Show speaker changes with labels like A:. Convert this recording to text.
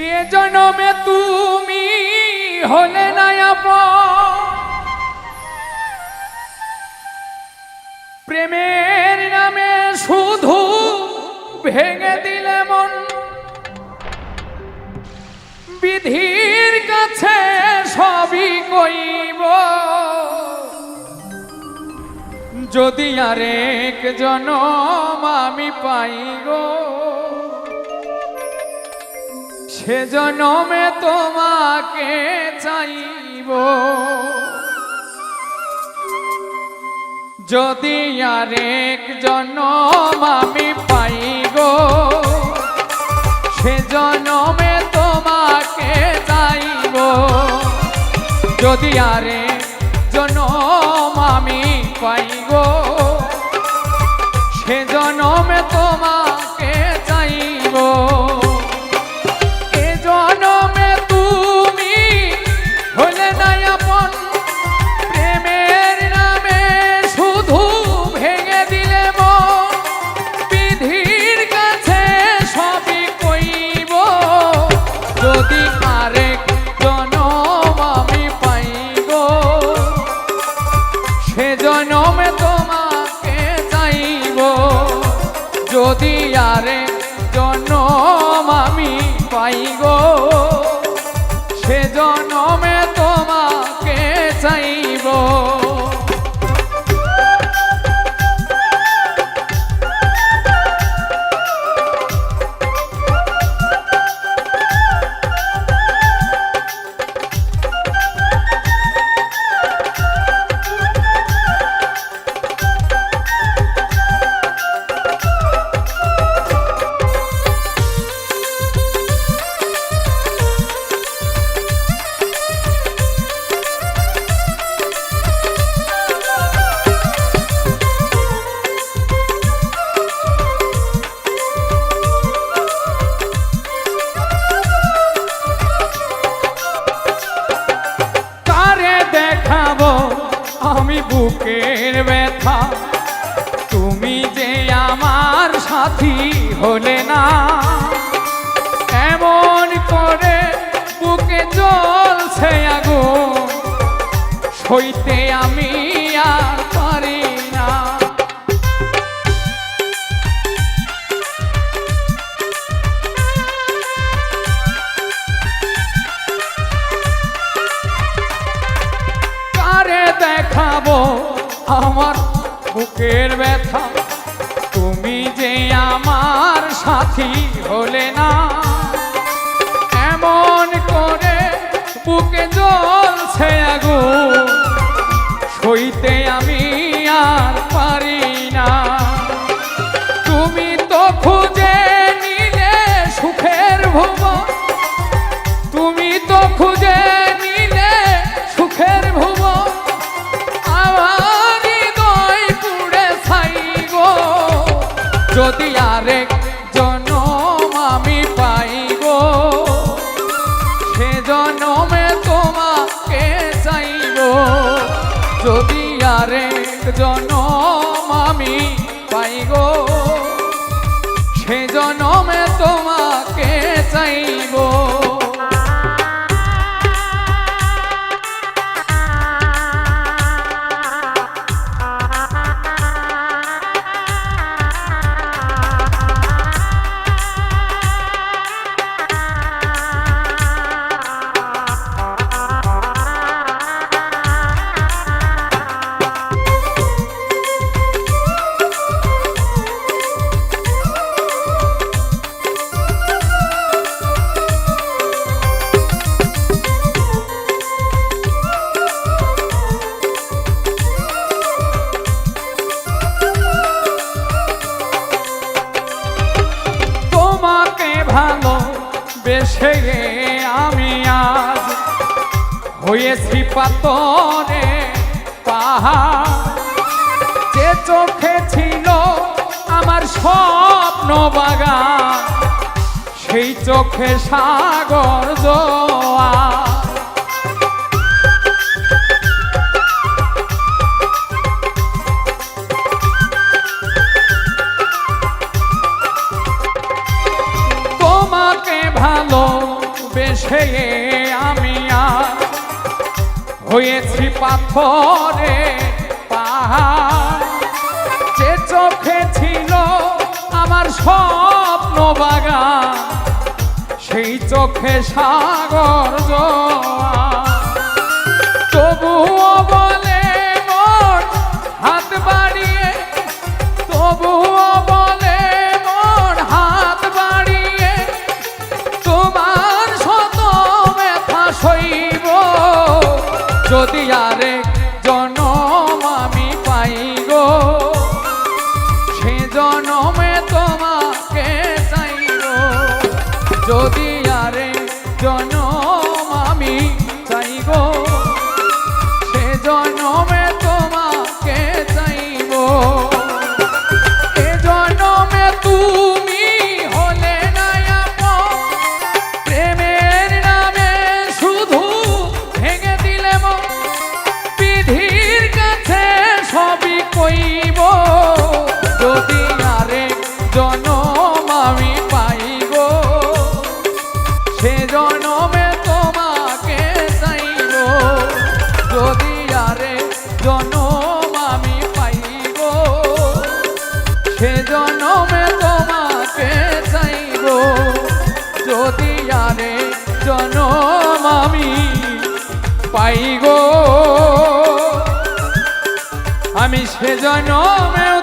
A: এ জনমে তুমি হলে না আপন, প্রেমের নামে শুধু ভেঙে দিলে মন। বিধির কাছে সবই কইব, যদি আরেক জনম আমি পাই গো, সে জনমে তোমাকে চাইব। যদি আরেক জনম আমি পাই গো, সে জনমে তোমাকে চাইব। যদি আরেক জনম আমি পাই গো, সে জনমে তোমাকে চাইব। এ জনমে তুমি হলে না আপন, প্রেমের নামে শুধু ভেঙে দিলে মন। বিধির কাছে সবই কইব, যদি আরেক জনম আমি পাই গো, সে জনমে তোমাকে চাইব। যদি আরেক জনম আমি পাই গো, সে জনমে তোমাকে চাইব। আমি বুকের ব্যথা, তুমি যে আমার সাথী হলে না। এমন করে বুকে জ্বলছে আগুন, সইতে আমি আর পারি না। দেখাবো আমার বুকের ব্যথা, তুমি যে আমার সাথী হলে না। এমন করে বুকে জ্বলছে আগুন, সইতে আমি আর পারি না। তুমি তো খুঁজে নিলে সুখের ভুবন, তুমি তো খুঁজে নিলে সুখের ভুবন। যদি আরেক জনম আমি পাই গো, সে জনমে তোমাকে চাইব। যদি আরেক জনম আমি পাই গো, সে জনমে তোমাকে চাইব। ভালো বেশে আমি আজ হয়েছি পাথরে পাহাড়। যে চোখে ছিল আমার স্বপ্ন বাগান, সেই চোখে সাগর জোয়ার। বেশে আমি আর হয়েছি পাথরে পাহাড়। যে চোখে ছিল আমার স্বপ্ন বাগান, সেই চোখে সাগর জোয়ার। তবুও বলে মন হাত বাড়িয়ে, তবুও বলে মন হাত বাড়িয়ে, তোমার শত ব্যথা সইব যদি আরেক জনম আমি পাই গো। সে জনমে তোমাকে চাইব যদি আরেক জনম আমি চাই গো। সে জনমে তোমাকে চাইব। এ জনমে তুমি হলে না আপন, প্রেমের নামে শুধু ভেঙে দিলে মন। বিধির কাছে সবই কইব যদি আরেক জনম আমি পাই গো। সে জনমে তোমাকে চাইব যদি আরেক জনম আমি পাই গো। সে জনমে তোমাকে চাইব যদি আরেক জনম আমি পাই গো। আমি সে জনমেও